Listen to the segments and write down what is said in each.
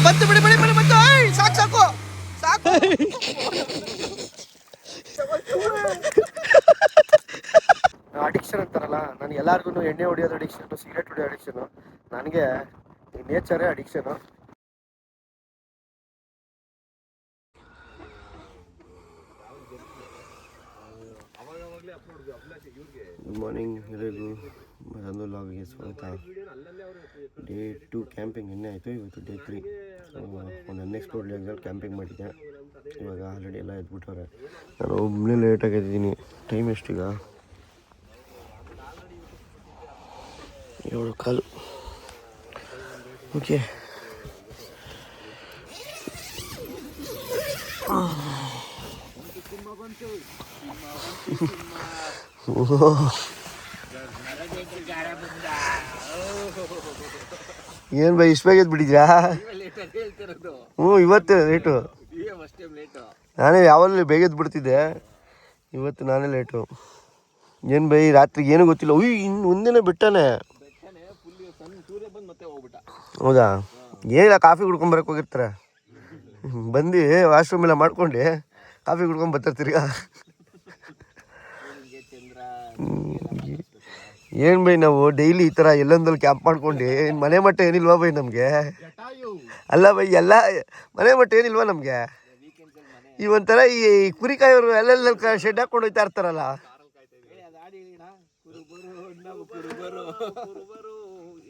ಬಂತು ಬಿಡಿ ಬಿಡಿ ಬಿಡಿ ಬಂತು. ಸಾಕು ಸಾಕು ಸಾಕು. ಅಡಿಕ್ಷನ್ ಅಂತಾರಲ್ಲ, ನಾನು ಎಲ್ಲರಿಗೂ ಎಣ್ಣೆ ಹೊಡಿಯೋದು ಅಡಿಕ್ಷನ್, ಸಿಗರೇಟ್ ಹೊಡಿಯೋ ಅಡಿಕ್ಷನ್. ನನಗೆ ನೇಚರೇ ಅಡಿಕ್ಷನ್. ಗುಡ್ ಮಾರ್ನಿಂಗ್ ಎಲ್ಲರಿಗೂ, ಮತ್ತೊಂದು ಲಾಗಿಗೆ ಸ್ವಾಗತ. ಡೇ 2 ಕ್ಯಾಂಪಿಂಗ್ ಇನ್ನೇ ಆಯಿತು. ಇವತ್ತು ಡೇ 3. ಒಂದು ಅನ್ಎಕ್ಸ್ಪ್ಲೋರ್ಡ್ ಲೇಕ್ದಲ್ಲಿ ಕ್ಯಾಂಪಿಂಗ್ ಮಾಡಿದ್ದೆ. ಇವಾಗ ಆಲ್ರೆಡಿ ಎಲ್ಲ ಎದ್ಬಿಟ್ಟವ್ರೆ. ನಾನು ಒಬ್ಬನೇ ಲೇಟಾಗಿ ಎದ್ದಿದ್ದೀನಿ. ಟೈಮ್ ಎಷ್ಟೀಗ? 7:15. ಓಕೆ, ಏನ್ ಬೈ ಇಷ್ಟ ಬೇಗ ಎದ್ಬಿಟ್ಟಿದ್ಯಾ? ಇವತ್ತು ಲೇಟು. ನಾನೇ ಯಾವಾಗಲೂ ಬೇಗ ಎದ್ಬಿಡ್ತಿದ್ದೆ, ಇವತ್ತು ನಾನೇ ಲೇಟು. ಏನು ಬೈ ರಾತ್ರಿಗೆ ಏನೂ ಗೊತ್ತಿಲ್ಲ. ಇನ್ನು ಒಂದಿನ ಬಿಟ್ಟಾನೆ. ಹೌದಾ? ಏನಿಲ್ಲ, ಕಾಫಿ ಕುಡ್ಕೊಂಬರಕ್ಕೆ ಹೋಗಿರ್ತಾರೆ. ಬಂದು ವಾಶ್ರೂಮ್ ಎಲ್ಲ ಮಾಡ್ಕೊಂಡು ಕಾಫಿ ಕುಡ್ಕೊಂಡು ಬರ್ತಾರೆ ತಿರ್ಗಾ. ಏನು ಬೈ ನಾವು ಡೈಲಿ ಈ ಥರ ಎಲ್ಲೊಂದಲ್ಲಿ ಕ್ಯಾಂಪ್ ಮಾಡ್ಕೊಂಡು ಮನೆ ಮಟ್ಟ ಏನಿಲ್ವಾ ಬೈ ನಮಗೆ? ಅಲ್ಲ ಬೈ, ಎಲ್ಲ ಮನೆ ಮಟ್ಟ ಏನಿಲ್ವಾ ನಮಗೆ? ಈ ಒಂಥರ ಈ ಕುರಿಕಾಯವರು ಎಲ್ಲೆಲ್ಲ ಶೆಡ್ ಹಾಕೊಂಡು ಹೋಗ್ತಾ ಇರ್ತಾರಲ್ಲ.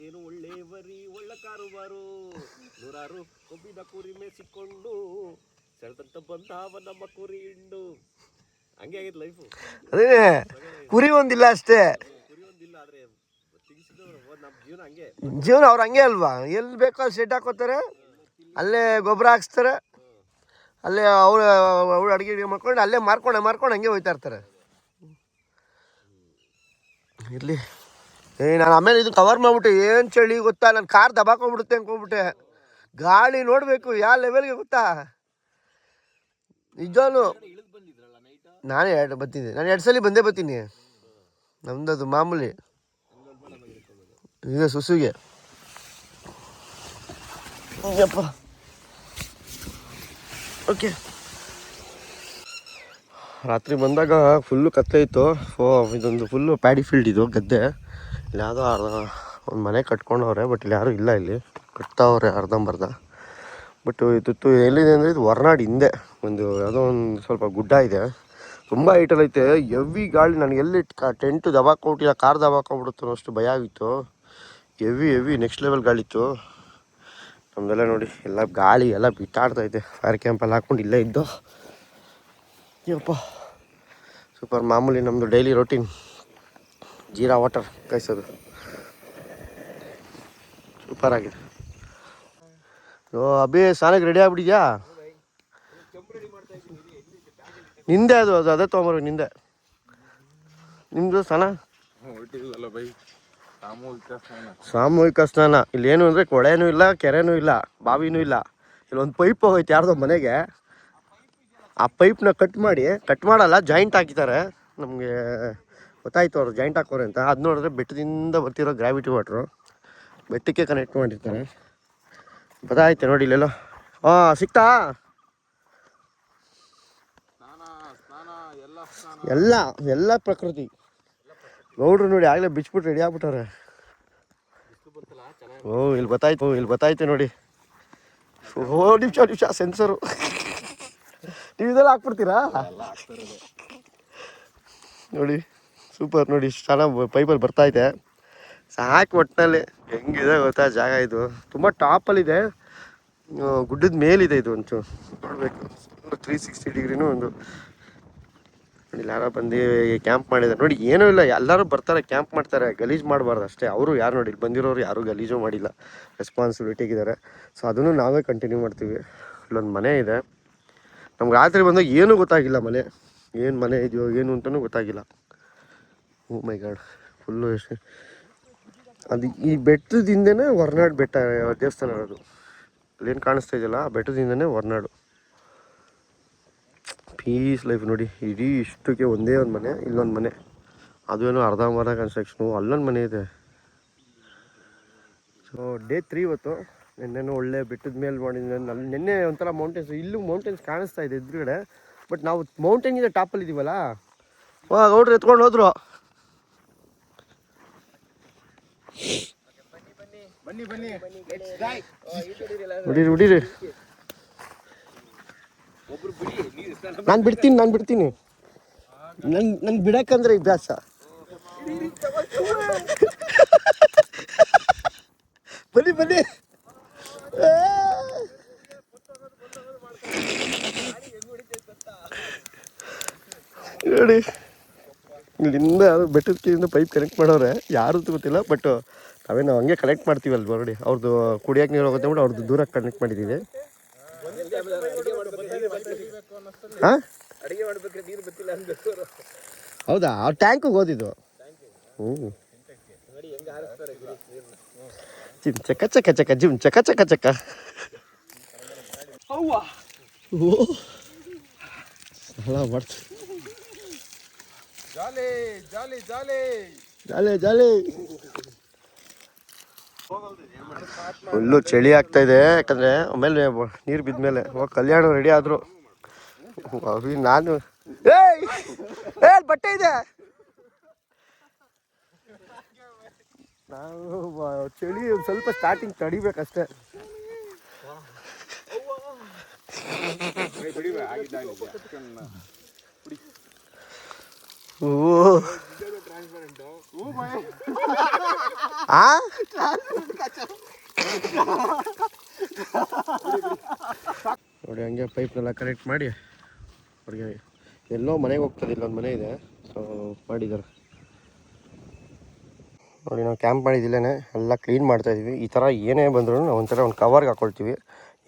ಏನು ಒಳ್ಳೆ ಬರಿ ಒಳ್ಳೆ ಕಾರುಬಾರು, ನೂರಾರು ಕೊಬ್ಬಿದ ಕುರಿ ಮೇಸಿಕೊಂಡು ಸೆಳೆದಂತ ಬಂದಾವ ನಮ್ಮ ಕುರಿ ಹಿಂಡು. ಹಂಗೆ ಆಗಿತ್ತು ಲೈಫು. ಅದೇ ಕುರಿ ಒಂದಿಲ್ಲ ಅಷ್ಟೇ, ಜೀವನ ಅವ್ರು ಹಂಗೆ ಅಲ್ವಾ? ಎಲ್ಲಿ ಬೇಕೋ ಅಲ್ಲಿ ಶೆಡ್ ಹಾಕೋತಾರೆ, ಅಲ್ಲೇ ಗೊಬ್ಬರ ಹಾಕ್ಸ್ತಾರೆ, ಅಲ್ಲೇ ಅವ್ರು ಅಡುಗೆ ಮಾಡ್ಕೊಂಡು ಅಲ್ಲೇ ಮಾರ್ಕೊಂಡು ಹಂಗೆ ಹೋಗ್ತಾ ಇರ್ತಾರೆ. ಇರಲಿ. ನಾನು ಆಮೇಲೆ ಇದು ಕವರ್ ಮಾಡ್ಬಿಟ್ಟೆ. ಏನು ಚಳಿ ಗೊತ್ತಾ, ನಾನು ಕಾರ್ ದಬಾಕೊಂಡ್ಬಿಡುತ್ತೆ ಅನ್ಕೊಂಡ್ಬಿಟ್ಟೆ. ಗಾಳಿ ನೋಡಬೇಕು ಯಾವ ಲೆವೆಲ್ಗೆ ಗೊತ್ತಾ ನಿಜಾನು. ನಾನು 2 ಸಲ ಬಂದೇ ಬರ್ತೀನಿ. ನಮ್ದದು ಮಾಮೂಲಿ ಈಗ ಸುಸುಗೆ. ಯಪ್ಪ ಓಕೆ. ರಾತ್ರಿ ಬಂದಾಗ ಫುಲ್ಲು ಕತ್ಲೆ ಇತ್ತು. ಇದೊಂದು ಫುಲ್ಲು ಪ್ಯಾಡಿ ಫೀಲ್ಡ್ ಇದು ಗದ್ದೆ. ಇಲ್ಲಿ ಯಾವುದೋ ಒಂದು ಮನೆ ಕಟ್ಕೊಂಡವ್ರೆ, ಬಟ್ ಇಲ್ಲಿ ಯಾರೂ ಇಲ್ಲ. ಇಲ್ಲಿ ಕಟ್ತಾವ್ರೆ ಅರ್ಧಂಬರ್ಧ. ಬಟ್ ಇದು ಎಲ್ಲಿದೆ ಅಂದರೆ ಇದು ಹೊರನಾಡು ಹಿಂದೆ ಒಂದು ಯಾವುದೋ ಒಂದು ಸ್ವಲ್ಪ ಗುಡ್ಡ ಇದೆ. ತುಂಬ ಹೈಟಲ್ಲಿ ಐತೆ. ಹೆವಿ ಗಾಳಿ. ನನಗೆ ಎಲ್ಲಿ ಟೆಂಟು ದಬಾಕೊಂಬಿಟ್ಟಿಲ್ಲ, ಕಾರ್ ದಬಾಕೊಂಡ್ಬಿಡುತ್ತೋ ಅಷ್ಟು ಭಯ ಆಗಿತ್ತು. ಹೆವಿ ನೆಕ್ಸ್ಟ್ ಲೆವೆಲ್ ಗಾಳಿ ಇತ್ತು. ನಮ್ಮದೆಲ್ಲ ನೋಡಿ ಎಲ್ಲ ಗಾಳಿ ಎಲ್ಲ ಬಿಟ್ಟಾಡ್ತೈತೆ. ಫೈರ್ ಕ್ಯಾಂಪಲ್ಲಿ ಹಾಕ್ಕೊಂಡು ಇಲ್ಲೇ ಇದ್ದು. ಯಪ್ಪ ಸೂಪರ್. ಮಾಮೂಲಿ ನಮ್ಮದು ಡೈಲಿ ರೊಟೀನ್ ಜೀರಾ ವಾಟರ್ ಕಾಯಿಸೋದು. ಸೂಪರ್ ಆಗಿದೆ. ಅಭಿ ಸ್ನಾನಕ್ಕೆ ರೆಡಿ ಆಗ್ಬಿಟ್ಟಿದ್ಯಾ? ನಿಂದೆ ಅದು ಅದೇ ತೊಗೊಂಬರ್ಬೇಕು. ನಿಂದೆ ನಿಮ್ಮದು ಸ್ನಾನ ಸಾಮೂಹಿಕ ಸ್ನಾನ. ಇಲ್ಲೇನು ಅಂದರೆ ಕೊಳೆನೂ ಇಲ್ಲ, ಕೆರೆನೂ ಇಲ್ಲ, ಬಾವಿನೂ ಇಲ್ಲ. ಇಲ್ಲೊಂದು ಪೈಪ್ ಹೋಗೈತೆ ಯಾರ್ದೋ ಮನೆಗೆ. ಆ ಪೈಪ್ನ ಕಟ್ ಮಾಡಲ್ಲ, ಜಾಯಿಂಟ್ ಹಾಕಿದ್ದಾರೆ. ನಮಗೆ ಗೊತ್ತಾಯ್ತು ಅವ್ರು ಜಾಯಿಂಟ್ ಹಾಕೋರೆ ಅಂತ. ಅದು ನೋಡಿದ್ರೆ ಬೆಟ್ಟದಿಂದ ಬರ್ತಿರೋ ಗ್ರಾವಿಟಿ ವಾಟ್ರು ಬೆಟ್ಟಕ್ಕೆ ಕನೆಕ್ಟ್ ಮಾಡಿರ್ತಾರೆ. ಗೊತ್ತಾಯ್ತು ನೋಡಿ ಇಲ್ಲೆಲ್ಲ. ಸಿಕ್ತಾ? ಎಲ್ಲ ಪ್ರಕೃತಿ. ಗೌಡ್ರು ನೋಡಿ ಆಗಲೇ ಬಿಚ್ಬಿಟ್ಟು ರೆಡಿ ಆಗ್ಬಿಟ್ಟವ್ರೆ. ಇಲ್ಲಿ ಗೊತ್ತಾಯ್ತು ನೋಡಿ. ನಿಮಿಷ ಸೆನ್ಸರು. ನೀವು ಇದೆಲ್ಲ ಹಾಕ್ಬಿಡ್ತೀರಾ? ನೋಡಿ ಸೂಪರ್. ನೋಡಿ ಇಷ್ಟು ಚೆನ್ನಾಗಿ ಪೈಪಲ್ಲಿ ಬರ್ತಾಯಿದೆ. ಸಾಕು ಒಟ್ಟಿನಲ್ಲಿ. ಹೆಂಗಿದೆ ಗೊತ್ತಾ ಜಾಗ? ಇದು ತುಂಬ ಟಾಪಲ್ಲಿದೆ, ಗುಡ್ಡದ ಮೇಲಿದೆ. ಇದು ಒಂಚೂರು ನೋಡಬೇಕು. 360 ಡಿಗ್ರಿನೂ ಒಂದು ನೋಡಿ. ಯಾರೋ ಬಂದು ಕ್ಯಾಂಪ್ ಮಾಡಿದ್ದಾರೆ ನೋಡಿ. ಏನೂ ಇಲ್ಲ, ಎಲ್ಲರೂ ಬರ್ತಾರೆ, ಕ್ಯಾಂಪ್ ಮಾಡ್ತಾರೆ. ಗಲೀಜು ಮಾಡಬಾರ್ದು ಅಷ್ಟೇ. ಅವರು ಯಾರು ನೋಡಿ ಇಲ್ಲಿ ಬಂದಿರೋರು ಯಾರೂ ಗಲೀಜು ಮಾಡಿಲ್ಲ, ರೆಸ್ಪಾನ್ಸಿಬಿಲಿಟಿಗಿದ್ದಾರೆ. ಸೊ ಅದನ್ನು ನಾವೇ ಕಂಟಿನ್ಯೂ ಮಾಡ್ತೀವಿ. ಇಲ್ಲೊಂದು ಮನೆ ಇದೆ. ನಮ್ಗೆ ರಾತ್ರಿ ಬಂದಾಗ ಏನೂ ಗೊತ್ತಾಗಿಲ್ಲ. ಏನು ಮನೆ ಇದೆಯೋ ಏನು ಅಂತಲೂ ಗೊತ್ತಾಗಿಲ್ಲ. ಓ ಮೈ ಗಾಡ್, ಫುಲ್ಲು ಎಷ್ಟು ಅದು ಈ ಬೆಟ್ಟದಿಂದನೇ ಹೊರನಾಡು ಬೆಟ್ಟ ದೇವಸ್ಥಾನ ಇರೋದು. ಅಲ್ಲೇನು ಕಾಣಿಸ್ತಾ ಇದೆಯಲ್ಲ, ಆ ಬೆಟ್ಟದಿಂದನೇ ಹೊರನಾಡು. ಪೀಸ್ ಲೈಫ್ ನೋಡಿ. ಇಡೀ ಇಷ್ಟಕ್ಕೆ ಒಂದೇ ಒಂದು ಮನೆ, ಇಲ್ಲೊಂದು ಮನೆ, ಅದು ಏನೋ ಅರ್ಧಂಬರ್ಧ ಕನ್ಸ್ಟ್ರಕ್ಷನು. ಅಲ್ಲೊಂದು ಮನೆ ಇದೆ. ಸೊ ಡೇ 3 ಇವತ್ತು. ನಿನ್ನೆನೂ ಒಳ್ಳೆ ಬೆಟ್ಟದ ಮೇಲೆ ಮಾಡಿದ್ವಿ. ನಿನ್ನೆ ಒಂಥರ ಮೌಂಟೇನ್ಸ್, ಇಲ್ಲೂ ಮೌಂಟೇನ್ಸ್ ಕಾಣಿಸ್ತಾ ಇದೆ ಎದುರುಗಡೆ, ಬಟ್ ನಾವು ಮೌಂಟೇನಿಂದ ಟಾಪಲ್ಲಿ ಇದ್ದೀವಲ್ಲ. ಗೌಡ್ರು ಎತ್ಕೊಂಡು ಹೋದ್ರು. ಹೊಡೀರಿ. ನಾನು ಬಿಡ್ತೀನಿ. ನನ್ ಬಿಡಕ್ಕಂದ್ರೆ ಅಭ್ಯಾಸ. ಬನ್ನಿ ನೋಡಿ, ಇಲ್ಲಿಂದ ಬೆಟ್ಟದ ಕೀಳಿಂದ ಪೈಪ್ ಕನೆಕ್ಟ್ ಮಾಡೋರೆ, ಯಾರು ಗೊತ್ತಿಲ್ಲ. ಬಟ್ ನಾವೇನು ಹಂಗೆ ಕನೆಕ್ಟ್ ಮಾಡ್ತೀವಲ್ವ ನೋಡಿ, ಅವ್ರದ್ದು ಕುಡಿಯೋಕೆ ನೀರು ಹೋಗುತ್ತೆ ಬಿಟ್ಟು ಅವ್ರದ್ದು ದೂರ ಕನೆಕ್ಟ್ ಮಾಡಿದ್ದೀವಿ. ಹಾಂ, ಹೌದಾ? ಅವ್ರ ಟ್ಯಾಂಕಿಗೆ ಓದಿದ್ದು. ಜಿಮ್ ಚಕ ಚಕ ಚಕ ಜಿಮ್ ಚಕ ಚಕ ಚಕ. ಜಾಲಿ ಫುಲ್ಲು ಚಳಿ ಆಗ್ತಾ ಇದೆ. ಯಾಕಂದ್ರೆ ಆಮೇಲೆ ನೀರು ಬಿದ್ಮೇಲೆ ಕಲ್ಯಾಣ ರೆಡಿ ಆದ್ರು. ನಾನು ಬಟ್ಟೆ ಇದೆ, ನಾವು ಚಳಿ ಸ್ವಲ್ಪ ಸ್ಟಾರ್ಟಿಂಗ್ ತಡಿಬೇಕಷ್ಟೇ. ನೋಡಿ ಹಂಗೆ ಪೈಪ್ನೆಲ್ಲ ಕನೆಕ್ಟ್ ಮಾಡಿ ಅವ್ರಿಗೆ ಎಲ್ಲೋ ಮನೆಗೆ ಹೋಗ್ತದೆ. ಇಲ್ಲೊಂದು ಮನೆ ಇದೆ, ಸೊ ಮಾಡಿದ್ದಾರೆ ನೋಡಿ. ನಾವು ಕ್ಯಾಂಪ್ ಮಾಡಿದಿಲ್ಲೇ ಎಲ್ಲ ಕ್ಲೀನ್ ಮಾಡ್ತಾಯಿದ್ವಿ. ಈ ಥರ ಏನೇ ಬಂದರೂ ನಾವು ಒಂಥರ ಒಂದು ಕವರ್ಗೆ ಹಾಕ್ಕೊಳ್ತೀವಿ,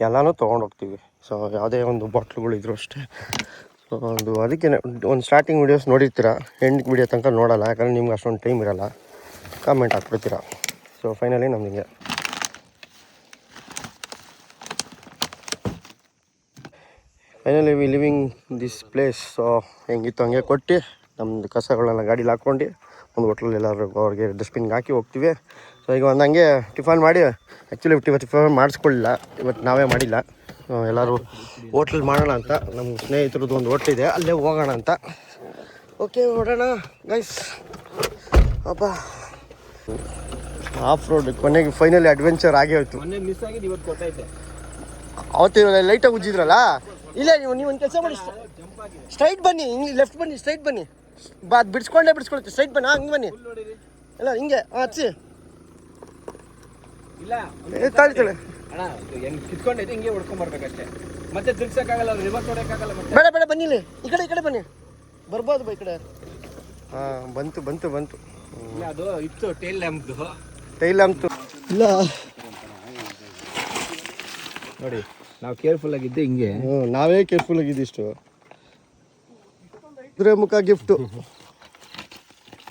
ಎಲ್ಲನೂ ತೊಗೊಂಡೋಗ್ತೀವಿ. ಸೊ ಯಾವುದೇ ಒಂದು ಬಾಟ್ಲುಗಳು ಇದ್ರೂ ಅಷ್ಟೇ. ಸೊ ಅದಕ್ಕೆ ಒಂದು ಸ್ಟಾರ್ಟಿಂಗ್ ವೀಡಿಯೋಸ್ ನೋಡಿರ್ತೀರ, ಎಂಡ್ ವೀಡಿಯೋ ತನಕ ನೋಡೋಲ್ಲ, ಯಾಕಂದರೆ ನಿಮ್ಗೆ ಅಷ್ಟೊಂದು ಟೈಮ್ ಇರೋಲ್ಲ, ಕಾಮೆಂಟ್ ಹಾಕ್ಬಿಡ್ತೀರ. ಸೊ ಫೈನಲಿ ನಮಗೆ we living this place. So ಹೆಂಗಿತ್ತು ಹಂಗೆ ಕೊಟ್ಟು ನಮ್ಮದು ಕಸಗಳನ್ನೆಲ್ಲ ಗಾಡೀಲಿ ಹಾಕ್ಕೊಂಡು ಒಂದು ಹೋಟ್ಲಲ್ಲಿ ಎಲ್ಲರೂ ಅವ್ರಿಗೆ ಡಸ್ಟ್ಬಿನ್ಗೆ ಹಾಕಿ ಹೋಗ್ತೀವಿ. ಸೊ ಈಗ ಒಂದು ಹಂಗೆ ಟಿಫನ್ ಮಾಡಿ, ಆ್ಯಕ್ಚುಲಿ ಟಿಫನ್ ಮಾಡಿಸ್ಕೊಳ್ಳಿಲ್ಲ, ಇವತ್ತು ನಾವೇ ಮಾಡಿಲ್ಲ. ಎಲ್ಲರೂ ಹೋಟ್ಲಲ್ಲಿ ಮಾಡೋಣ ಅಂತ, ನಮ್ಮ ಸ್ನೇಹಿತರದ್ದು ಒಂದು ಹೋಟ್ಲಿದೆ, ಅಲ್ಲೇ ಹೋಗೋಣ ಅಂತ. ಓಕೆ, ಹೊಡೋಣ ಗೈಸ್. ಅಪ್ಪ ಆಫ್ ರೋಡ್ ಕೊನೆಗೆ ಫೈನಲಿ ಅಡ್ವೆಂಚರ್ ಆಗೇ ಹೋಯ್ತು. ಅವತ್ತು ಲೈಟಾಗಿ ಉಜ್ಜಿದ್ರಲ್ಲ. ಇಲ್ಲ, ನೀವು ಒಂದು ಕೆಲಸ ಮಾಡಿ, ಸ್ಟ್ರೈಟ್ ಬನ್ನಿ, ಹಿಂಗೆ ಲೆಫ್ಟ್ ಬನ್ನಿ, ಸ್ಟ್ರೈಟ್ ಬನ್ನಿ. ಅದು ಬಿಡಿಸ್ಕೊಳುತ್ತೆ, ಸ್ಟ್ರೈಟ್ ಬನ್ನಿ. ಹಂಗೆ ಬನ್ನಿ, ಎಲ್ಲ ಹಿಂಗೆ ಹಚ್ಚಿ. ಇಲ್ಲ ತಾಳಿ ಹಿಂಗೆ ಹೊಡ್ಕೊಂಡ್ಬರ್ಬೇಕಷ್ಟೇ, ಮತ್ತೆ ತಿರ್ಗ್ಸಕ್ಕಾಗಲ್ಲ, ರಿವರ್ಸ್ ಹೊಡಕ್ಕಾಗಲ್ಲ. ಬೇಡ ಬನ್ನಿ, ಈ ಕಡೆ ಬನ್ನಿ, ಬರ್ಬೋದು ಈ ಕಡೆ. ಹಾಂ, ಬಂತು. ಅದು ಇತ್ತು ಟೈಲ್ ಲ್ಯಾಂಪ್ದು ಇಲ್ಲ ನೋಡಿ. ನಾವು ಕೇರ್ಫುಲ್ ಆಗಿದ್ದೆ, ಹಿಂಗೆ ನಾವೇ ಕೇರ್ಫುಲ್ ಆಗಿದ್ದು. ಇಷ್ಟು ಇದ್ರೆ ಮುಖ ಗಿಫ್ಟು.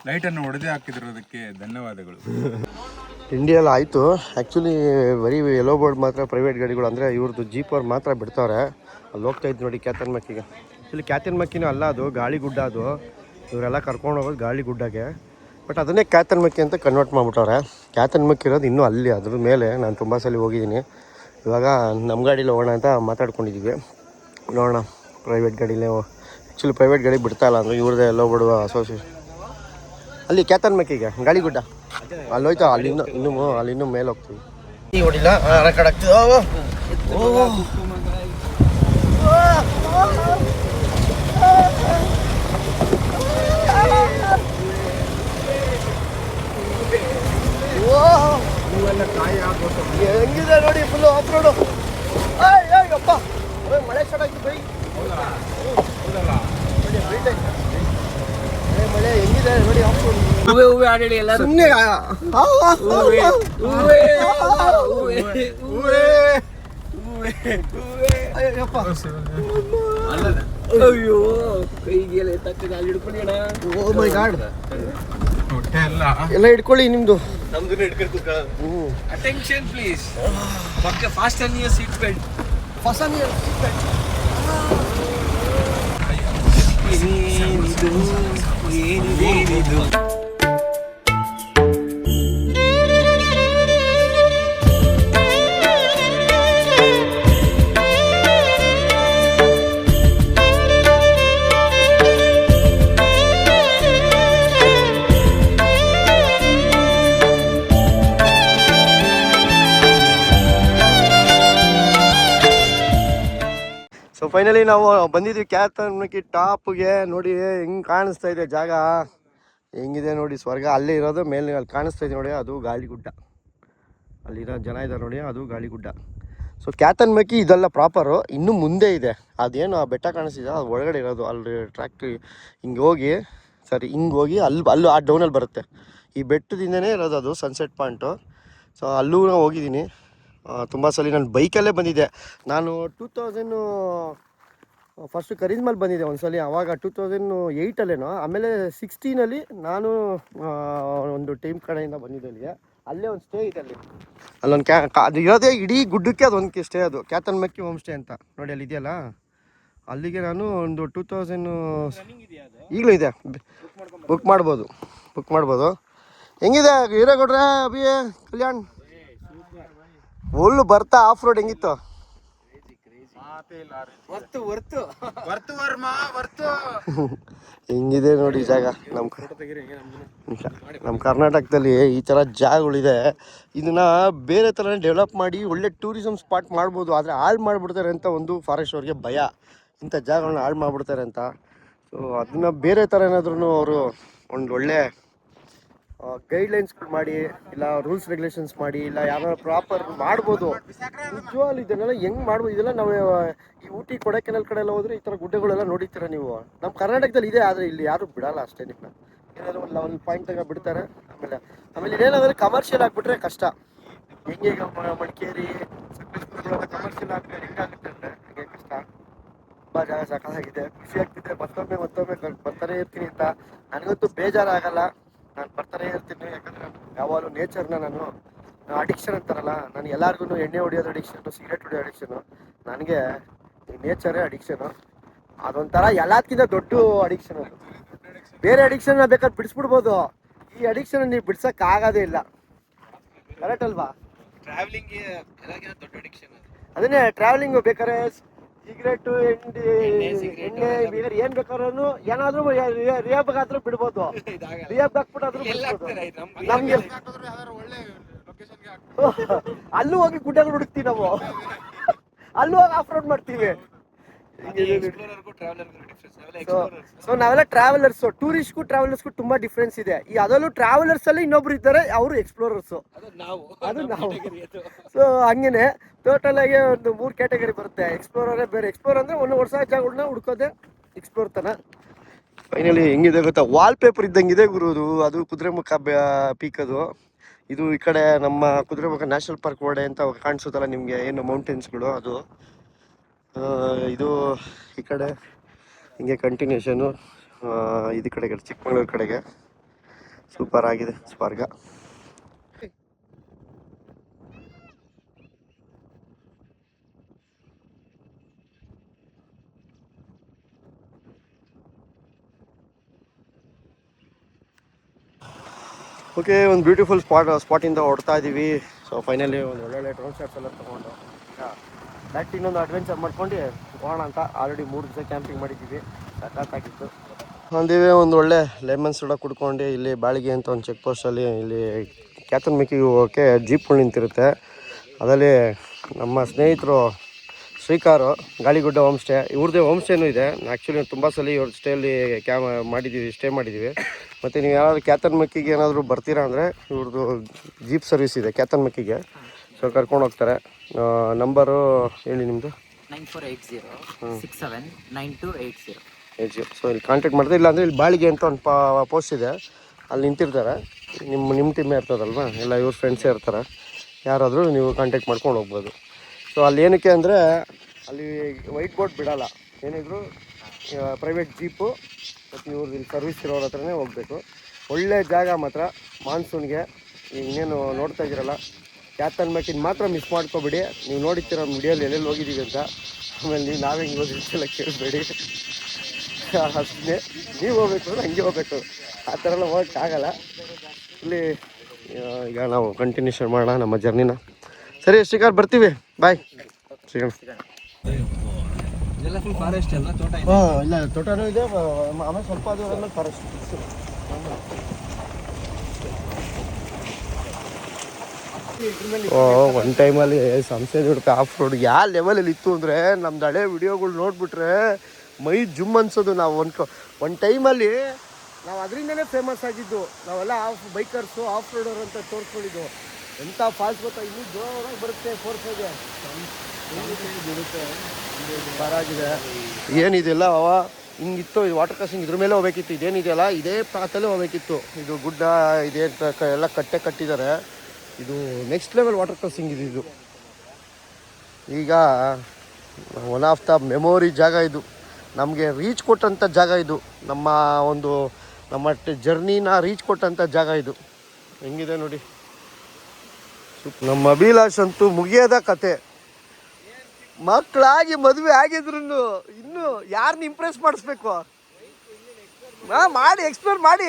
ಲೈಟನ್ನು ಹೊಡೆದೇ ಹಾಕಿದಿರೋದಕ್ಕೆ ಧನ್ಯವಾದಗಳು. ಇಂಡಿಯಲ್ಲಿ ಆಯಿತು. ಆ್ಯಕ್ಚುಲಿ ಬರೀ ಎಲ್ಲೋ ಬೋರ್ಡ್ ಮಾತ್ರ ಪ್ರೈವೇಟ್ ಗಾಡಿಗಳು, ಅಂದರೆ ಇವ್ರದ್ದು ಜೀಪ್ ಅವ್ರು ಮಾತ್ರ ಬಿಡ್ತಾರೆ. ಅಲ್ಲಿ ಹೋಗ್ತಾ ಇದ್ದು ನೋಡಿ ಕ್ಯಾತನ್ಮಕ್ಕಿಗೆ. ಆ್ಯಕ್ಚುಲಿ ಕ್ಯಾತನ್ಮಕ್ಕಿನೂ ಅಲ್ಲ, ಅದು ಗಾಳಿಗುಡ್ಡ. ಅದು ಇವರೆಲ್ಲ ಕರ್ಕೊಂಡು ಹೋಗೋದು ಗಾಳಿಗುಡ್ಡಗೆ, ಬಟ್ ಅದನ್ನೇ ಕ್ಯಾತನ್ಮಕ್ಕಿ ಅಂತ ಕನ್ವರ್ಟ್ ಮಾಡಿಬಿಟ್ಟವ್ರೆ. ಕ್ಯಾತನ್ಮಕ್ಕಿ ಇರೋದು ಇನ್ನೂ ಅಲ್ಲಿ, ಅದ್ರ ಮೇಲೆ ನಾನು ತುಂಬ ಸಲ ಹೋಗಿದ್ದೀನಿ. ಇವಾಗ ನಮ್ಮ ಗಾಡೀಲಿ ಹೋಗೋಣ ಅಂತ ಮಾತಾಡ್ಕೊಂಡಿದ್ದೀವಿ. ನೋಡೋಣ, ಪ್ರೈವೇಟ್ ಗಾಡೀಲೇ. ಆ್ಯಕ್ಚುಲಿ ಪ್ರೈವೇಟ್ ಗಾಡಿ ಬಿಡ್ತಾಯಿಲ್ಲ ಅಂದರೆ ಇವ್ರದ್ದೇ ಎಲ್ಲೋ ಬಿಡುವ ಅಸೋಸಿಯೇಷನ್. ಅಲ್ಲಿ ಕ್ಯಾತನ್ಮಕ್ಕಿಗೆ ಗಾಳಿಗುಡ್ಡ ಅಲ್ಲಿ ಹೋಯ್ತಾ, ಅಲ್ಲಿನ್ನೂ ಮೇಲೆ ಹೋಗ್ತೀವಿ. ಹೊಡಿಲ್ಲ ಕಡೆ ಆಗ್ತೀವಿ. ಹೆಂಗಿದೆ ನೋಡಿ, ಫುಲ್ಲು ಆಫ್ ರೋಡು. ಅಪ್ಪ ಮಳೆ ಸ್ಟಾರ್ಟ್ ಆಯ್ತು ಬೈ. ಮಳೆ ಹೆಂಗಿದೆ ನೋಡಿ, ಆಫ್ ರೋಡ್. ಹೂವೆ ಆಡಳಿ ಎಲ್ಲ ಸುಮ್ಮನೆ. ಅಯ್ಯೋ, ಕೈಗೆಲ್ಲ ತಕ್ಕ ಅಲ್ಲಿ ಹಿಡ್ಕೊಳ್ಳಿ. ಓ ಮೈ ಗಾಡ್, ಎಲ್ಲ ಹಿಡ್ಕೊಳ್ಳಿ. ನಿಮ್ದು ನಮ್ದು ಅಟೆನ್ಷನ್ ಪ್ಲೀಸ್. ಪಕ್ಕ fast on your seat belt. Fast on your seat belt. ಏನಿದು ಸೊ ಫೈನಲಿ ನಾವು ಬಂದಿದ್ವಿ ಕ್ಯಾತನ್ಮಕ್ಕಿ ಟಾಪ್ಗೆ. ನೋಡಿ ಹೆಂಗೆ ಕಾಣಿಸ್ತಾ ಇದೆ ಜಾಗ, ಹೆಂಗಿದೆ ನೋಡಿ ಸ್ವರ್ಗ. ಅಲ್ಲೇ ಇರೋದು ಮೇಲೆ ಅಲ್ಲಿ ಕಾಣಿಸ್ತಾ ಇದೆ ನೋಡಿ, ಅದು ಗಾಳಿಗುಡ್ಡ. ಅಲ್ಲಿರೋ ಜನ ಇದ್ದಾರೆ ನೋಡಿ, ಅದು ಗಾಳಿಗುಡ್ಡ. ಸೊ ಕ್ಯಾತನ್ಮಕ್ಕಿ ಇದೆಲ್ಲ ಪ್ರಾಪರು. ಇನ್ನೂ ಮುಂದೆ ಇದೆ ಅದೇನು ಆ ಬೆಟ್ಟ ಕಾಣಿಸ್ತಿದೆ, ಅದು ಒಳಗಡೆ ಇರೋದು. ಅಲ್ಲಿ ಟ್ರ್ಯಾಕ್ಟ್ರಿ ಹಿಂಗೆ ಹೋಗಿ ಹಿಂಗೆ ಹೋಗಿ ಅಲ್ಲಿ ಆ ಡೌನಲ್ಲಿ ಬರುತ್ತೆ. ಈ ಬೆಟ್ಟದಿಂದನೇ ಇರೋದು ಅದು ಸನ್ಸೆಟ್ ಪಾಯಿಂಟು. ಸೊ ಅಲ್ಲೂ ನಾನು ಹೋಗಿದ್ದೀನಿ ತುಂಬ ಸಲ. ನಾನು ಬೈಕಲ್ಲೇ ಬಂದಿದ್ದೆ. ನಾನು 2000 ಫಸ್ಟು ಕರೀಜ್ಮಲ್ ಬಂದಿದ್ದೆ ಒಂದ್ಸಲಿ, ಆವಾಗ 2008ಅಲ್ಲೇನೋ. ಆಮೇಲೆ 16ಅಲ್ಲಿ ನಾನು ಒಂದು ಟೀಮ್ ಕಡೆಯಿಂದ ಬಂದಿದ್ದೆ ಅಲ್ಲಿಗೆ. ಅಲ್ಲೇ ಒಂದು ಸ್ಟೇ ಇದೆ ಅಲ್ಲಿ. ಅಲ್ಲೊಂದು ಅದು ಇರೋದೇ ಇಡೀ ಗುಡ್ಡಕ್ಕೆ ಅದೊಂದು ಸ್ಟೇ, ಅದು ಕ್ಯಾತನ್ಮಕ್ಕಿ ಹೋಮ್ ಸ್ಟೇ ಅಂತ ನೋಡಿ ಅಲ್ಲಿ ಇದೆಯಲ್ಲ. ಅಲ್ಲಿಗೆ ನಾನು ಒಂದು 2000 ಈಗಲೂ ಇದೆ, ಬುಕ್ ಮಾಡ್ಬೋದು. ಹೆಂಗಿದೆ ಹೀರೇಗೌಡ್ರೆ, ಅಭಿ, ಕಲ್ಯಾಣ್? ಒಳ್ಳು ಬರ್ತಾ ಆಫ್ ರೋಡ್ ಹೆಂಗಿತ್ತು? ಹಿಂಗಿದೆ ನೋಡಿ ಜಾಗ. ನಮ್ಮ ಕರ್ನಾಟಕದಲ್ಲಿ ಈ ಥರ ಜಾಗಗಳಿದೆ. ಇದನ್ನ ಬೇರೆ ಥರ ಡೆವಲಪ್ ಮಾಡಿ ಒಳ್ಳೆ ಟೂರಿಸಮ್ ಸ್ಪಾಟ್ ಮಾಡ್ಬೋದು. ಆದರೆ ಹಾಳು ಮಾಡಿಬಿಡ್ತಾರೆ ಅಂತ ಒಂದು ಫಾರೆಸ್ಟ್ ಅವ್ರಿಗೆ ಭಯ, ಇಂಥ ಜಾಗಗಳನ್ನ ಹಾಳು ಮಾಡಿಬಿಡ್ತಾರೆ ಅಂತ. ಸೊ ಅದನ್ನ ಬೇರೆ ಥರ ಏನಾದ್ರೂ ಅವರು ಒಂದು ಒಳ್ಳೆ ಗೈಡ್ಲೈನ್ಸ್ಗಳು ಮಾಡಿ, ಇಲ್ಲ ರೂಲ್ಸ್ ರೆಗ್ಯುಲೇಷನ್ಸ್ ಮಾಡಿ, ಇಲ್ಲ ಯಾರು ಪ್ರಾಪರ್ ಮಾಡ್ಬೋದು. ನಿಜವಾಗ್ಲೂ ಇದನ್ನೆಲ್ಲ ಹೆಂಗೆ ಮಾಡ್ಬೋದು? ಇದೆಲ್ಲ ನಾವು ಈ ಊಟಿ ಕೊಡೈಕೆನಾಲ್ ಕಡೆ ಎಲ್ಲ ಹೋದರೆ ಈ ಥರ ಗುಡ್ಡಗಳೆಲ್ಲ ನೋಡಿರ್ತೀರ ನೀವು. ನಮ್ಮ ಕರ್ನಾಟಕದಲ್ಲಿ ಇದೆ, ಆದರೆ ಇಲ್ಲಿ ಯಾರು ಬಿಡಲ್ಲ ಅಷ್ಟೇ. ನಿಮ್ಮನ್ನ ಏನಾದರೂ ಒಂದು ಪಾಯಿಂಟ್ ತಗ ಬಿಡ್ತಾರೆ. ಆಮೇಲೆ ಇದೇನಾದರೂ ಕಮರ್ಷಿಯಲ್ ಆಗಿಬಿಟ್ರೆ ಕಷ್ಟ. ಹೆಂಗೆ ಮಡಿಕೇರಿ, ಸಕಲೇಶ್ಪುರ ಕಮರ್ಷಿಯಲ್ ಆಗ್ತಾರೆ, ಹೆಂಗಾಗುತ್ತೆ ಅಂದರೆ ಹಂಗೆ ಕಷ್ಟ. ತುಂಬ ಜಾಗ ಸಾಕಾಗಿದೆ, ಖುಷಿ ಆಗ್ತಿದೆ. ಮತ್ತೊಮ್ಮೆ ಬರ್ತಾನೆ ಇರ್ತೀನಿ ಅಂತ ನನಗಂತೂ ಬೇಜಾರಾಗಲ್ಲ. ನಾನು ಬರ್ತಾನೆ ಇರ್ತೀನಿ, ಯಾಕಂದರೆ ಯಾವಾಗಲೂ ನೇಚರ್ನ ನಾನು ಅಡಿಕ್ಷನ್ ಅಂತಾರಲ್ಲ, ನಾನು ಎಲ್ಲರಿಗೂ ಎಣ್ಣೆ ಹೊಡಿಯೋದು ಅಡಿಕ್ಷನು, ಸಿಗರೇಟ್ ಹೊಡಿಯೋ ಅಡಿಕ್ಷನು. ನನಗೆ ನೇಚರೇ ಅಡಿಕ್ಷನು. ಅದೊಂಥರ ಎಲ್ಲದಕ್ಕಿಂತ ದೊಡ್ಡ ಅಡಿಕ್ಷನ್ ಅದು. ಬೇರೆ ಅಡಿಕ್ಷನ್ ಬೇಕಾದ್ರೆ ಬಿಡಿಸ್ಬಿಡ್ಬೋದು, ಈ ಅಡಿಕ್ಷನ್ ನೀವು ಬಿಡ್ಸೋಕ್ಕಾಗೋದೇ ಇಲ್ಲ. ಕರೆಕ್ಟ್ ಅಲ್ವಾ? ಟ್ರಾವೆಲಿಂಗ್ ದೊಡ್ಡ ಅಡಿಕ್ಷನ್. ಅದನ್ನೇ ಟ್ರಾವೆಲಿಂಗು ಬೇಕಾದ್ರೆ ಸಿಗರೇಟು, ಎಣ್ಣೆ ಬೇಕಾದ್ರೆ ಏನು ಬೇಕಾದ್ರೂ ಏನಾದರೂ ರಿಯಾಬ್ಗಾದ್ರೂ ಬಿಡ್ಬೋದು. ರಿಯಾಬ್ ಹಾಕ್ಬಿಟ್ಟಾದ್ರೂ ನಮ್ಗೆ ಅಲ್ಲೂ ಹೋಗಿ ಗುಡ್ಡಗಳು ಹುಡುಕ್ತೀವಿ ನಾವು, ಅಲ್ಲೂ ಹೋಗಿ ಆಫ್ ರೋಡ್ ಮಾಡ್ತೀವಿ. ಸೊ ನಾವೆಲ್ಲ ಟ್ರಾವೆಲರ್ಸ್. ಟೂರಿಸ್ಟ್ಗೂ ಟ್ರಾವೆಲರ್ಸ್ಗೂ ತುಂಬಾ ಡಿಫ್ರೆನ್ಸ್ ಇದೆ. ಈ ಅದರಲ್ಲೂ ಟ್ರಾವೆಲರ್ಸ್ ಅಲ್ಲಿ ಇನ್ನೊಬ್ರು ಇದ್ದಾರೆ, ಅವರು ಎಕ್ಸ್ಪ್ಲೋರರ್ಸು, ಅದು ನಾವು. ಸೊ ಹಂಗೇನೆ ಟೋಟಲ್ ಆಗಿ ಒಂದು 3 ಕ್ಯಾಟಗರಿ ಬರುತ್ತೆ. ಎಕ್ಸ್ಪ್ಲೋರರೇ ಬೇರೆ. ಎಕ್ಸ್ಪ್ಲೋರ್ ಅಂದ್ರೆ ಒಂದು ಹೊಸ ಜಾಗಗಳನ್ನ ಹುಡ್ಕೋದೆ ಎಕ್ಸ್ಪ್ಲೋರ್ ತನ. ಫೈನಲಿ ಹೆಂಗಿದೆ ಗೊತ್ತಾ? ವಾಲ್ ಪೇಪರ್ ಇದ್ದಂಗಿದೆ ಗುರುದು. ಅದು ಕುದುರೆಮುಖ ಪೀಕ್. ಅದು ಇದು ಈ ಕಡೆ ನಮ್ಮ ಕುದುರೆಮುಖ ನ್ಯಾಷನಲ್ ಪಾರ್ಕ್ ಓಡೆ ಅಂತ ಕಾಣಿಸುತ್ತಲ್ಲ ನಿಮಗೆ, ಏನು ಮೌಂಟೇನ್ಸ್ಗಳು. ಅದು ಇದು ಈ ಕಡೆ ಹಿಂಗೆ ಕಂಟಿನ್ಯೂಷನು ಇದು ಕಡೆಗೆ ಚಿಕ್ಕಮಗಳೂರು ಕಡೆಗೆ. ಸೂಪರ್ ಆಗಿದೆ ಸ್ವರ್ಗ. ಓಕೆ, ಒಂದು ಬ್ಯೂಟಿಫುಲ್ ಸ್ಪಾಟಿಂದ ಹೊಡ್ತಾ ಇದ್ದೀವಿ. ಸೊ ಫೈನಲಿ ಒಂದು ಒಳ್ಳೊಳ್ಳೆ ಡ್ರೋನ್ ಶಾಟ್ಸ್ ಎಲ್ಲ ತೊಗೊಂಡು ಡೈರೆಕ್ಟ್ ಇನ್ನೊಂದು ಅಡ್ವೆಂಚರ್ ಮಾಡ್ಕೊಂಡು ಹೋಗೋಣ ಅಂತ. ಆಲ್ರೆಡಿ 3 ದಿವಸ ಕ್ಯಾಂಪಿಂಗ್ ಮಾಡಿದ್ದೀವಿ, ಸಖತ್ತಾಗಿತ್ತು. ಅಂದಿವೆ ಒಂದು ಒಳ್ಳೆ ಲೆಮನ್ ಸೋಡಾ ಕುಡ್ಕೊಂಡು ಇಲ್ಲಿ ಬಾಳಿಗೆ ಅಂತ ಒಂದು ಚೆಕ್ ಪೋಸ್ಟಲ್ಲಿ ಇಲ್ಲಿ ಕ್ಯಾತನ್ಮಕ್ಕಿಗೆ ಹೋಗೋಕ್ಕೆ ಜೀಪ್ಗಳು ನಿಂತಿರುತ್ತೆ. ಅದರಲ್ಲಿ ನಮ್ಮ ಸ್ನೇಹಿತರು ಶ್ರೀಕಾರು, ಗಾಳಿಗುಡ್ಡ ಹೋಮ್ ಸ್ಟೇ, ಇವ್ರದ್ದೇ ಹೋಮ್ ಸ್ಟೇನೂ ಇದೆ. ಆ್ಯಕ್ಚುಲಿ ತುಂಬ ಸಲ ಇವ್ರ ಸ್ಟೇಯಲ್ಲಿ ಸ್ಟೇ ಮಾಡಿದ್ದೀವಿ. ಮತ್ತು ನೀವು ಯಾರಾದರೂ ಕ್ಯಾತನ್ಮಕ್ಕಿಗೆ ಏನಾದರೂ ಬರ್ತೀರಾ ಅಂದರೆ ಇವ್ರದ್ದು ಜೀಪ್ ಸರ್ವಿಸ್ ಇದೆ ಕ್ಯಾತನ್ಮಕ್ಕಿಗೆ. ಸೊ ಕರ್ಕೊಂಡು ಹೋಗ್ತಾರೆ. ನಂಬರು ಹೇಳಿ ನಿಮ್ಮದು? 9480679280. ಸೊ ಇಲ್ಲಿ ಕಾಂಟ್ಯಾಕ್ಟ್ ಮಾಡಿದ್ರೆ, ಇಲ್ಲಾಂದರೆ ಇಲ್ಲಿ ಬಾಳಿಗೆ ಅಂತ ಒಂದು ಪೋಸ್ಟ್ ಇದೆ, ಅಲ್ಲಿ ನಿಂತಿರ್ತಾರೆ. ನಿಮ್ಮ ಟೀಮೇ ಇರ್ತದಲ್ವ, ಎಲ್ಲ ಇವ್ರ ಫ್ರೆಂಡ್ಸೇ ಇರ್ತಾರೆ. ಯಾರಾದರೂ ನೀವು ಕಾಂಟ್ಯಾಕ್ಟ್ ಮಾಡ್ಕೊಂಡು ಹೋಗ್ಬೋದು. ಸೊ ಅಲ್ಲಿ ಏನಕ್ಕೆ ಅಂದರೆ ಅಲ್ಲಿ ವೈಟ್ ಬೋರ್ಡ್ ಬಿಡೋಲ್ಲ, ಏನಿದ್ರು ಪ್ರೈವೇಟ್ ಜೀಪು ಮತ್ತು ಇವ್ರು ಇಲ್ಲಿ ಸರ್ವಿಸ್ ಇರೋರ ಹತ್ರನೇ ಹೋಗಬೇಕು. ಒಳ್ಳೆ ಜಾಗ ಮಾತ್ರ ಮಾನ್ಸೂನ್ಗೆ. ಇನ್ನೇನು ನೋಡ್ತಾ ಇದ್ದೀರಲ್ಲ, ಕ್ಯಾತನ್ಮಕ್ಕಿನ ಮಾತ್ರ ಮಿಸ್ ಮಾಡ್ಕೊಬೇಡಿ. ನೀವು ನೋಡಿರ್ತೀರ ನಮ್ಮ ವಿಡಿಯೋಲಿ ಎಲ್ಲೆಲ್ಲಿ ಹೋಗಿದ್ದೀವಿ ಅಂತ. ಆಮೇಲೆ ನಾವೇ ಹಿಂಗೆ ಹೋಗಿರ್ತಿಲ್ಲ ಕೇಳಬೇಡಿ ಅಷ್ಟೇ. ನೀವು ಹೋಗ್ಬೇಕು ಅಂದ್ರೆ ಹಂಗೆ ಹೋಗ್ಬೇಕು, ಆ ಥರ ಎಲ್ಲ ಹೋಗೋಕ್ಕಾಗಲ್ಲ. ಇಲ್ಲಿ ಈಗ ನಾವು ಕಂಟಿನ್ಯೂಷನ್ ಮಾಡೋಣ ನಮ್ಮ ಜರ್ನಿನ. ಸರಿ ಶ್ರೀಕಾರ್, ಬರ್ತೀವಿ, ಬಾಯ್. ಶ್ರೀಕಾಂತ್ ಇದೆಲ್ಲ ಫುಲ್ ಫಾರೆಸ್ಟ್ ಅಲ್ಲ, ತೋಟ ಇದೆ. ಇಲ್ಲ ತೋಟನೂ ಇದೆ, ಆಮೇಲೆ ಸ್ವಲ್ಪ ಅದು ಫಾರೆಸ್ಟ್. ಒನ್ ಟೈಮಲ್ಲಿ ಸಂಸೆ ದುಡ್ಡು ಆಫ್ ರೋಡ್ ಯಾವ ಲೆವೆಲಲ್ಲಿ ಇತ್ತು ಅಂದರೆ ನಮ್ದು ಹಳೆ ವಿಡಿಯೋಗಳು ನೋಡಿಬಿಟ್ರೆ ಮೈ ಜುಮ್ ಅನ್ಸೋದು. ನಾವು ಒಂದು ಟೈಮಲ್ಲಿ ನಾವು ಅದರಿಂದನೇ ಫೇಮಸ್ ಆಗಿದ್ದು. ನಾವೆಲ್ಲ ಬೈಕರ್ಸು ಆಫ್ ರೋಡರ್ ಅಂತ ತೋರಿಸ್ಕೊಂಡಿದ್ದು. ಎಂಥ ಫಾಲ್ಸ್ ಗೊತ್ತಾ, ಇನ್ನೂ ಜೋರಾಗಿ ಬರುತ್ತೆ ಫೋರ್ಸ್ಗೆ ಬರುತ್ತೆ. ಬರಾಗಿದೆ ಏನಿದೆಲ್ಲ ಹಿಂಗಿತ್ತು. ಇದು ವಾಟರ್ ಕ್ರಾಸಿಂಗ್ ಇದ್ರ ಮೇಲೆ ಹೋಗ್ಬೇಕಿತ್ತು. ಇದೇನಿದೆಯಲ್ಲ ಇದೇ ಪಾತಲ್ಲೇ ಹೋಗ್ಬೇಕಿತ್ತು. ಇದು ಗುಡ್ಡ ಇದೇ ಎಲ್ಲ ಕಟ್ಟಿದ್ದಾರೆ. ಇದು ನೆಕ್ಸ್ಟ್ ಲೆವೆಲ್ ವಾಟರ್ ಕ್ರಾಸಿಂಗ್ ಇದು. ಈಗ ಒನ್ ಆಫ್ ದ ಮೆಮೊರಿ ಜಾಗ ಇದು. ನಮಗೆ ರೀಚ್ ಕೊಟ್ಟಂಥ ಜಾಗ ಇದು. ನಮ್ಮ ಜರ್ನಿನ ರೀಚ್ ಕೊಟ್ಟಂಥ ಜಾಗ ಇದು. ಹೆಂಗಿದೆ ನೋಡಿ. ನಮ್ಮ ಅಭಿಲಾಷ್ ಅಂತೂ ಮುಗಿಯೋದ ಕತೆ. ಮಕ್ಕಳಾಗಿ ಮದುವೆ ಆಗಿದ್ರು ಇನ್ನೂ ಯಾರನ್ನ ಇಂಪ್ರೆಸ್ ಮಾಡಿಸ್ಬೇಕು? ಮಾಡಿ ಎಕ್ಸ್ಪ್ಲೋರ್ ಮಾಡಿ.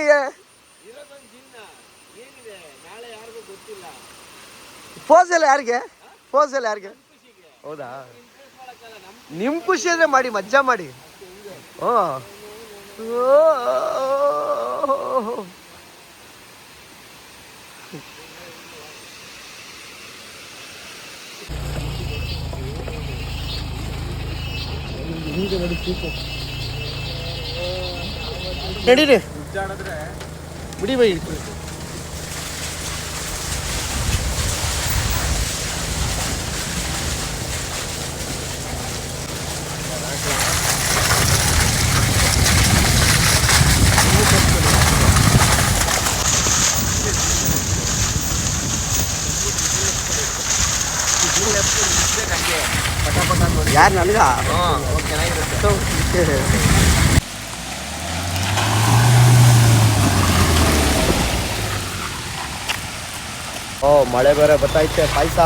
ಫೋಸ್ ಎಲ್ಲ ಯಾರಿಗೆ? ಹೌದಾ? ನಿಮ್ಮ ಖುಷಿ ಅಂದರೆ ಮಾಡಿ, ಮಜಾ ಮಾಡಿ. ನಡೀರಿ ಬಿಡಿ ಬೈ. ಯಾರು ನನಗ? ಓ ಮಳೆ ಬೇರೆ ಬರ್ತೈತೆ. ಪಾಯಸ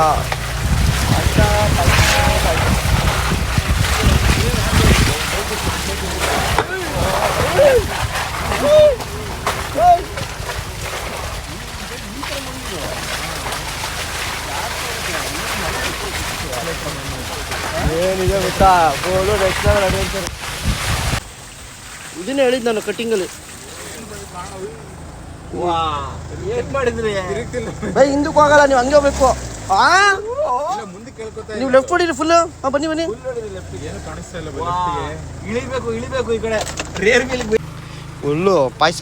ಏನಿದೆ ಗೊತ್ತಾ, ಬೋಲು ನೆಕ್ಸ್ಟ್ ಲೆವೆಲ್ ಅಡ್ವೆಂಚರ್. ಇದನ್ನೇ ಹೇಳಿದ್ದು ನಾನು ಕಟ್ಟಿಂಗಲ್ಲಿ. ಬೈ ಹಿಂದಕ್ಕೆ ಹೋಗಲ್ಲ, ನೀವು ಹಂಗೆ ಹೋಗ್ಬೇಕು. ನೀವು ಲೆಫ್ಟ್ ಹೊಡೀರಿ ಫುಲ್. ಬನ್ನಿ ಇಳಿಬೇಕು ಈ ಕಡೆ. Full payasa.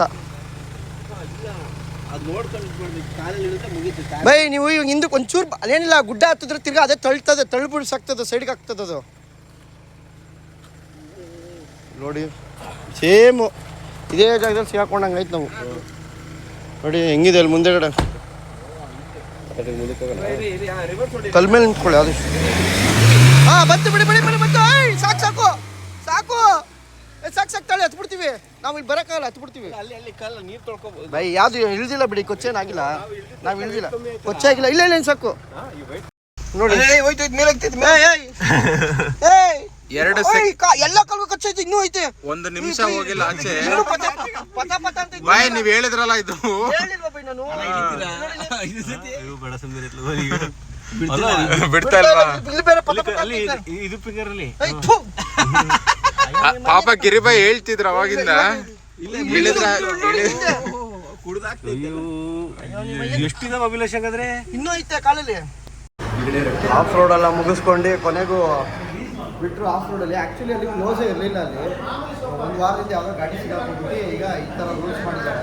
ಬೈ ನೀವು ಇವಾಗ ಹಿಂದಕ್ಕೆ ಒಂಚೂರು ಅದೇನಿಲ್ಲ, ಗುಡ್ಡ ಹತ್ತಿದ್ರೆ ತಿರ್ಗಾ ಅದೇ ತಳ್ಬಿಡ್ಸಾಗ್ತದೆ, ಸೈಡ್ಗೆ ಆಗ್ತದೆ ಅದು. ನೋಡಿ ಸೇಮು ಇದೇ ಜಾಗದಲ್ಲಿ ಸಿಗಾಕೊಂಡಂಗೆ ಆಯ್ತು ನಾವು. ನೋಡಿ ಹೆಂಗಿದೆ ಅಲ್ಲಿ ಮುಂದೆಗಡೆ. ಕಲ್ ಮೇಲೆ ನಿಂತ್ಕೊಳ್ಳಿ ಅದು. ಬಂತು ಬಿಡಿ ಬಂತು. ಸಾಕು ತಾಳಿ ಹತ್ಬಿಡ್ತೀವಿ ನಾವು. ಇಲ್ಲಿ ಬರೋಕ್ಕಾಗಲ್ಲ, ಹತ್ಬಿಡ್ತೀವಿ. ನೀರು ತೊಳ್ಕೊಬೋದು ಬೈ. ಯಾವ್ದು ಇಳಿದಿಲ್ಲ ಬಿಡಿ, ಕೊಚ್ಚೇನಾಗಿಲ್ಲ. ನಾವು ಇಳಿದಿಲ್ಲ, ಕೊಚ್ಚಾಗಿಲ್ಲ. ಇಲ್ಲ ಸಾಕು ನೋಡಿ. ಎಲ್ಲ ಕಲ್ಗೂ ಕಚ್ಚೈತೆ, ಇನ್ನೂ ಐತೆ. ಒಂದು ನಿಮಿಷ ಹೋಗಿಲ್ಲ ಆಚೆ. ಬಾಯ್ ನೀವ್ ಹೇಳಿದ್ರಲ್ಲ ಇದು ಬಿಡ್ತಾ ಇಲ್ವಾ? ಪಾಪ ಗಿರಿಬಾಯಿ ಹೇಳ್ತಿದ್ರ ಅವಾಗಿಂದ. ಎಷ್ಟಿದಾವ ಅಭಿಲಾಷ್ ಹಂಗಾದ್ರೆ? ಇನ್ನೂ ಐತೆ ಕಾಲಲ್ಲಿ. ಆಫ್ ರೋಡ್ ಎಲ್ಲ ಮುಗಿಸ್ಕೊಂಡು ಕೊನೆಗೂ ಬಿಟ್ಟರು. ಆಫ್ ರೋಡಲ್ಲಿ ಆ್ಯಕ್ಚುಲಿ ಅಲ್ಲಿ ಕ್ಲೋಸೇ ಇರಲಿಲ್ಲ. ಅಲ್ಲಿ ಒಂದು ವಾರದಿಂದ ಯಾವುದೋ ಗಾಡಿ ಸಿಗಾಕೊಂಡ್ಬಿಟ್ಟು ಈಗ ಈ ಥರ ರೂಲ್ಸ್ ಮಾಡಿದ್ದಾರೆ.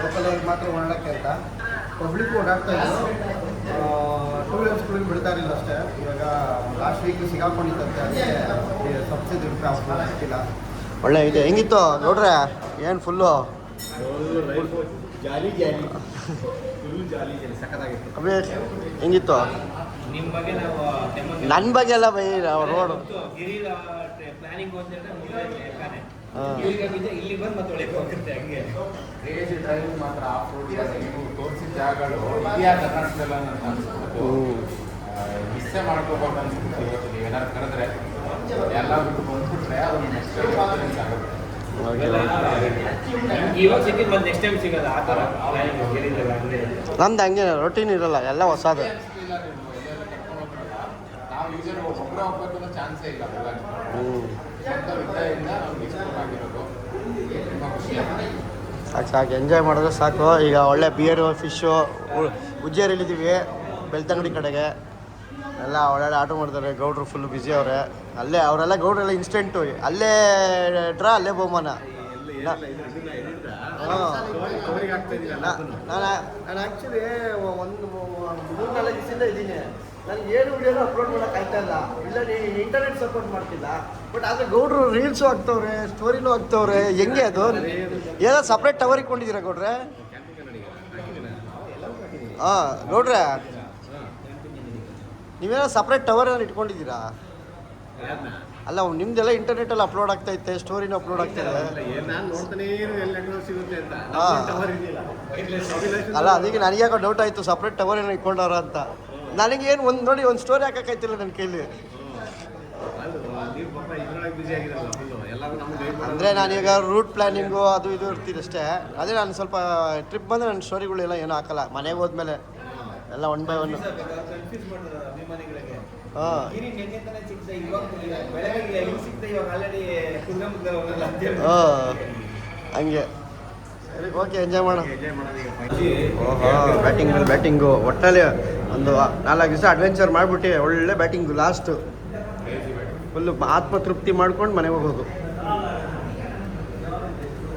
ಲೋಕಲವ್ರಿಗೆ ಮಾತ್ರ ಓಡಾಡೋಕ್ಕೆ ಅಂತ. ಪಬ್ಲಿಕ್ ಓಡಾಡ್ತಾ ಇದ್ರು, ಟೂ ವೀಲರ್ಸ್ಗಳಿಗೆ ಬಿಡ್ತಾ ಇರಲಿಲ್ಲ ಅಷ್ಟೇ. ಇವಾಗ ಲಾಸ್ಟ್ ವೀಕ್ ಸಿಗಾಕೊಂಡಿತ್ತಂತೆ, ಅದಕ್ಕೆ ಸಬ್ಸಿಡಿ ಆಫ್ ರೋಡ್ ಸಿಕ್ಕಿಲ್ಲ. ಒಳ್ಳೆ ಇದೆ. ಹೆಂಗಿತ್ತು ನೋಡ್ರೆ? ಏನು ಫುಲ್ಲು ಜಾಲಿ ಸಖತ್ತಾಗಿತ್ತು. ಅಭಿ ಹೆಂಗಿತ್ತು? ನನ್ನ ಬಗ್ಗೆ ಎಲ್ಲ ಬೈ. ರೋಡ್ ನಮ್ದು ಹಂಗೆ ರೊಟೀನ್ ಇರಲ್ಲ, ಎಲ್ಲ ಹೊಸದು. ಸಾಕು ಎಂಜಾಯ್ ಮಾಡಿದ್ರೆ ಸಾಕು. ಈಗ ಒಳ್ಳೆ ಬಿಯರು, ಫಿಶ್ಶು, ಉಜ್ಜೇರಿಲಿದ್ದೀವಿ. ಬೆಳ್ತಂಗಡಿ ಕಡೆಗೆ ಎಲ್ಲ ಓಡಾಡಿ ಆಟೋ ಮಾಡ್ತಾರೆ. ಗೌಡ್ರು ಫುಲ್ ಬ್ಯುಸಿ ಅವರೇ. ಅಲ್ಲೇ ಅವರೆಲ್ಲ ಗೌಡ್ರೆಲ್ಲ ಇನ್ಸ್ಟೆಂಟು, ಅಲ್ಲೇ ಡ್ರಾ ಅಲ್ಲೇ ಬಹುಮಾನ. ನಾನು ಆ್ಯಕ್ಚುಲಿ ಒಂದು 3-4 ದಿವಸದಿಂದ ಇದ್ದೀನಿ. ನನಗೆ ಏನು ವಿಡಿಯೋನು ಅಪ್ಲೋಡ್ ಮಾಡೋಕೆ ಆಗ್ತಾ ಇಲ್ಲ. ಇಲ್ಲ ಇಂಟರ್ನೆಟ್ ಸಪೋರ್ಟ್ ಮಾಡ್ತಿಲ್ಲ. ಬಟ್ ಆದರೆ ಗೌಡ್ರು ರೀಲ್ಸು ಹಾಕ್ತವ್ರೆ, ಸ್ಟೋರಿನೂ ಹಾಕ್ತವ್ರೆ. ಹೆಂಗೆ ಅದು ಏನೋ ಸಪ್ರೇಟ್ ಟವರ್ ಇಟ್ಕೊಂಡಿದ್ದೀರಾ ಗೌಡ್ರೆ? ಹಾಂ ಗೌಡ್ರೆ, ನೀವೇನೋ ಸಪ್ರೇಟ್ ಟವರ್ ಏನಾರು ಇಟ್ಕೊಂಡಿದ್ದೀರಾ? ಅಲ್ಲ ನಿಮ್ದೆಲ್ಲ ಇಂಟರ್ನೆಟಲ್ಲಿ ಅಪ್ಲೋಡ್ ಆಗ್ತೈತೆ, ಸ್ಟೋರಿನೂ ಅಪ್ಲೋಡ್ ಆಗ್ತದೆ. ಅಲ್ಲ ಅದಕ್ಕೆ ನನಗೆ ಯಾಕೋ ಡೌಟ್ ಆಯಿತು, ಸಪ್ರೇಟ್ ಟವರ್ ಏನೋ ಇಟ್ಕೊಂಡವ್ರ ಅಂತ. ನನಗೇನು ಒಂದು ನೋಡಿ ಒಂದು ಸ್ಟೋರಿ ಹಾಕೋಕ್ಕಾಯ್ತಿಲ್ಲ ನನ್ನ ಕೈಲಿ. ಅಂದರೆ ನಾನೀಗ ರೂಟ್ ಪ್ಲ್ಯಾನಿಂಗು ಅದು ಇದು ಇರ್ತೀನಿ ಅಷ್ಟೇ. ಅದೇ ನಾನು ಸ್ವಲ್ಪ ಟ್ರಿಪ್ ಬಂದರೆ ನನ್ನ ಸ್ಟೋರಿಗಳೆಲ್ಲ ಏನೂ ಹಾಕಲ್ಲ. ಮನೆಗೆ ಹೋದ್ಮೇಲೆ ಎಲ್ಲ 1 by 1. ಹಾಂ ಹಂಗೆ. ಸರಿ ಓಕೆ, ಎಂಜಾಯ್ ಮಾಡೋಣ. ಓಹೋ, ಬ್ಯಾಟಿಂಗ್ ಮೇಲೆ ಬ್ಯಾಟಿಂಗು. ಒಟ್ಟಲ್ಲಿ ಒಂದು 4 ದಿವಸ ಅಡ್ವೆಂಚರ್ ಮಾಡಿಬಿಟ್ಟು ಒಳ್ಳೆ ಬ್ಯಾಟಿಂಗು. ಲಾಸ್ಟು ಫುಲ್ಲು ಆತ್ಮತೃಪ್ತಿ ಮಾಡ್ಕೊಂಡು ಮನೆಗೆ ಹೋಗೋದು.